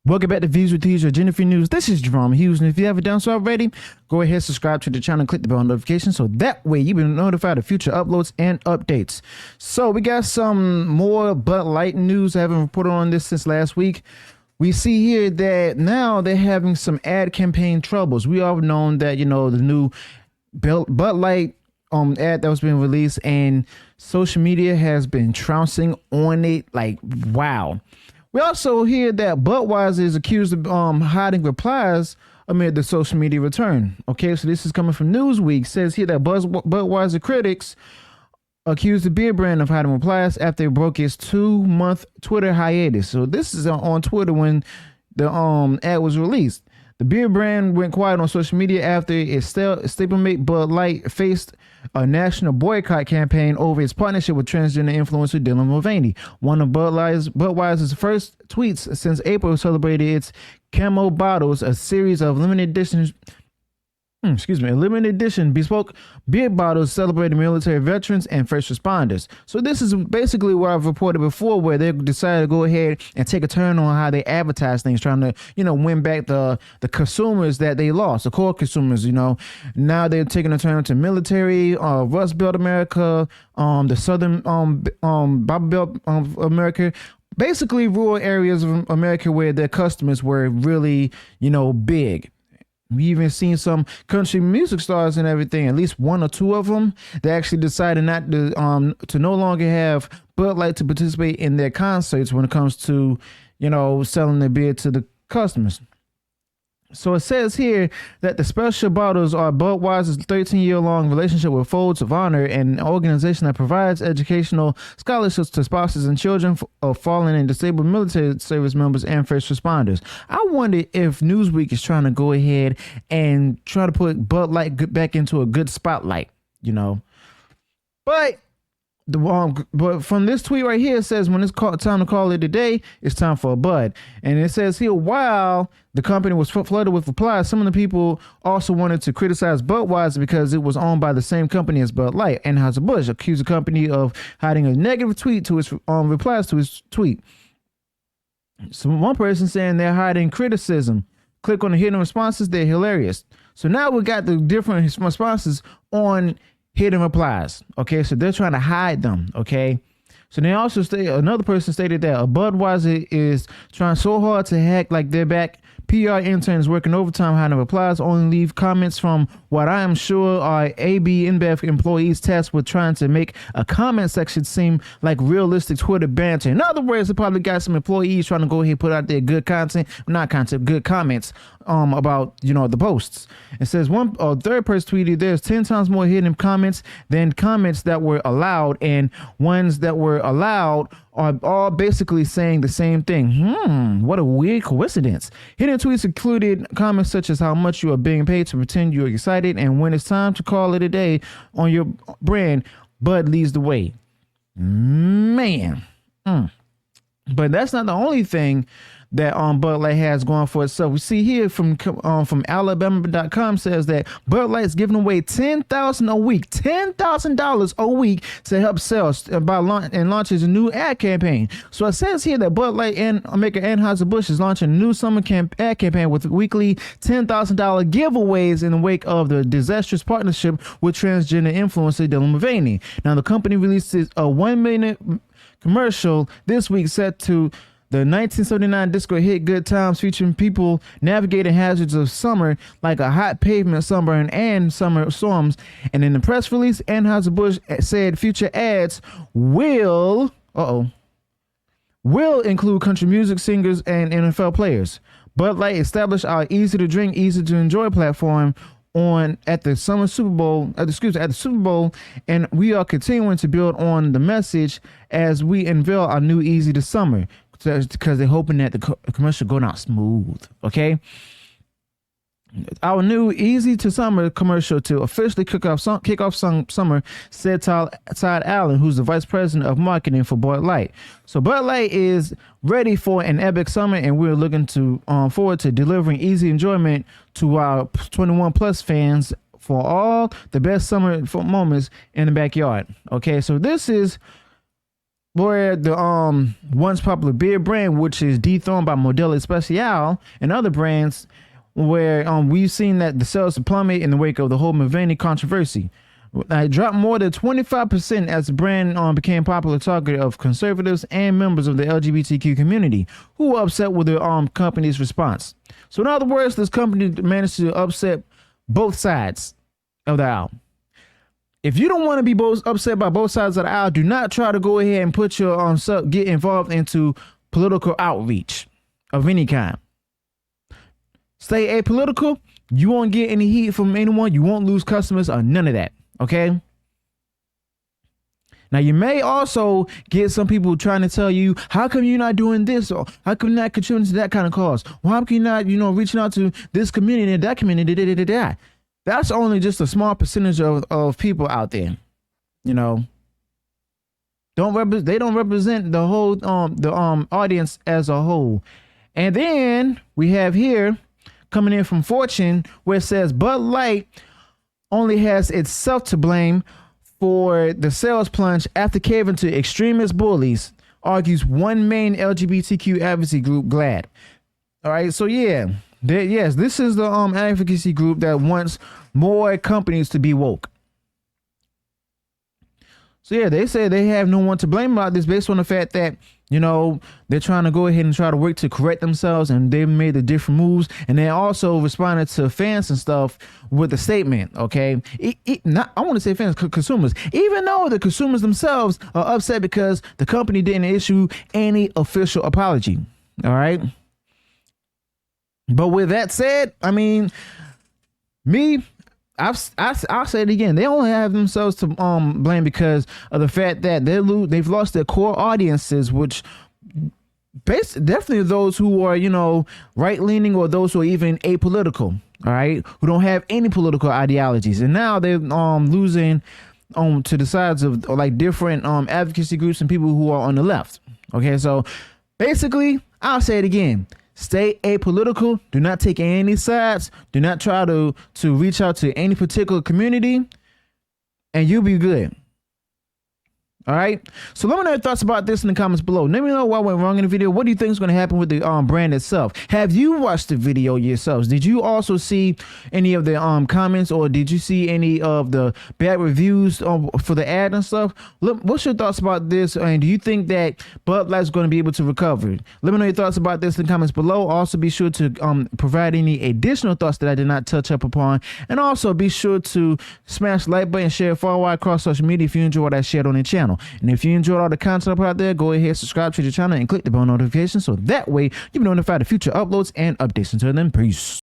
Welcome back to Views with Hughes, your Jennifer News. This is Jerome Hughes, and if you haven't done so already, go ahead, subscribe to the channel, and click the bell notification so that way you'll be notified of future uploads and updates. So we got some more Bud Light news. I haven't reported on this since last week. We see here that now they're having some ad campaign troubles. We all known that, you know, the new Bud Light ad that was being released, and social media has been trouncing on it like wow. We also hear that Budweiser is accused of hiding replies amid the social media return. Okay, so this is coming from Newsweek. It says here that Budweiser critics accused the beer brand of hiding replies after it broke its 2-month Twitter hiatus. So this is on Twitter when the ad was released. The beer brand went quiet on social media after its stablemate Bud Light faced a national boycott campaign over its partnership with transgender influencer Dylan Mulvaney. One of Budweiser's first tweets since April celebrated its camo bottles, a series of limited edition bespoke beer bottles celebrating military veterans and first responders. So this is basically what I've reported before, where they decided to go ahead and take a turn on how they advertise things, trying to, you know, win back the consumers that they lost, the core consumers. You know, now they're taking a turn to military, Rust Belt America, the Southern Bible Belt of America. Basically rural areas of America where their customers were really, you know, big. We even seen some country music stars and everything, at least one or two of them, they actually decided not to no longer have Bud Light to participate in their concerts when it comes to, you know, selling their beer to the customers. So it says here that the special bottles are Budweiser's 13-year-long relationship with Folds of Honor, an organization that provides educational scholarships to spouses and children of fallen and disabled military service members and first responders. I wonder if Newsweek is trying to go ahead and try to put Bud Light back into a good spotlight, you know. But from this tweet right here, it says when it's time to call it a day, it's time for a Bud. And it says here, while the company was flooded with replies, some of the people also wanted to criticize Budweiser because it was owned by the same company as Bud Light. Anheuser-Busch accused the company of hiding a negative tweet to its replies to his tweet. So one person saying they're hiding criticism. Click on the hidden responses, they're hilarious. So now we got the different responses on hidden replies. Okay, so they're trying to hide them. Okay, so they also another person stated that a Budweiser is trying so hard to hack like they're back. PR interns working overtime hiding replies, only leave comments from what I am sure are AB InBev employees tasked with trying to make a comment section seem like realistic Twitter banter. In other words, they probably got some employees trying to go ahead and put out their good good comments about, you know, the posts. It says one third person tweeted there's 10 times more hidden comments than comments that were allowed, and ones that were allowed are all basically saying the same thing. What a weird coincidence. Hidden tweets included comments such as how much you are being paid to pretend you're excited, and when it's time to call it a day on your brand, Bud leads the way. Man. But that's not the only thing that Bud Light has going for itself. We see here from Alabama.com says that Bud Light is giving away $10,000 a week to help sales and launches a new ad campaign. So it says here that Bud Light and maker Anheuser-Busch is launching a new summer ad campaign with weekly $10,000 giveaways in the wake of the disastrous partnership with transgender influencer Dylan Mulvaney. Now the company releases a 1-minute commercial this week set to the 1979 disco hit Good Times, featuring people navigating hazards of summer like a hot pavement sunburn and summer storms. And in the press release, Anheuser-Busch said future ads will include country music singers and NFL players. Bud Light established our easy to drink, easy to enjoy platform at the Super Bowl, and we are continuing to build on the message as we unveil our new Easy to Summer, because they're hoping that the commercial go down smooth. Okay, our new Easy to Summer commercial to officially kick off summer, said Todd Allen, who's the vice president of marketing for Bud Light. So Bud Light is ready for an epic summer, and we're looking to forward to delivering easy enjoyment to our 21 plus fans for all the best summer moments in the backyard. Okay, so this is where the once popular beer brand, which is dethroned by Modelo Especial and other brands, where we've seen that the sales plummet in the wake of the whole Mulvaney controversy. It dropped more than 25% as the brand became popular target of conservatives and members of the LGBTQ community who were upset with the company's response. So in other words, this company managed to upset both sides of the aisle. If you don't want to be both upset by both sides of the aisle, do not try to go ahead and put your get involved into political outreach of any kind. Stay apolitical. You won't get any heat from anyone. You won't lose customers or none of that. Okay. Now you may also get some people trying to tell you, how come you're not doing this, or how come you're not contributing to that kind of cause? Well, how come you're not, reaching out to this community and that community? That's only just a small percentage of people out there. They don't represent the whole audience as a whole. And then we have here coming in from Fortune, where it says Bud Light only has itself to blame for the sales plunge after caving to extremist bullies, argues one main LGBTQ advocacy group, GLAAD. All right, so yes, this is the advocacy group that wants more companies to be woke. So yeah, they say they have no one to blame about this based on the fact that, they're trying to go ahead and try to work to correct themselves, and they've made the different moves, and they also responded to fans and stuff with a statement. Okay, I want to say fans, consumers, even though the consumers themselves are upset because the company didn't issue any official apology. All right. But with that said, I'll say it again. They only have themselves to blame because of the fact that they've lost their core audiences, which definitely those who are right leaning, or those who are even apolitical. All right, who don't have any political ideologies, and now they're losing to the sides of like different advocacy groups and people who are on the left. Okay, so basically, I'll say it again. Stay apolitical. Do not take any sides. Do not try to reach out to any particular community, and you'll be good. All right. So let me know your thoughts about this in the comments below. Let me know what went wrong in the video. What do you think is going to happen with the brand itself? Have you watched the video yourselves? Did you also see any of the comments, or did you see any of the bad reviews for the ad and stuff? What's your thoughts about this? And do you think that Bud Light is going to be able to recover? Let me know your thoughts about this in the comments below. Also, be sure to provide any additional thoughts that I did not touch up upon, and also be sure to smash the like button, share far wide across social media if you enjoy what I shared on the channel. And if you enjoyed all the content up out there, go ahead, subscribe to the channel, and click the bell notification so that way you'll be notified of future uploads and updates. Until then, peace.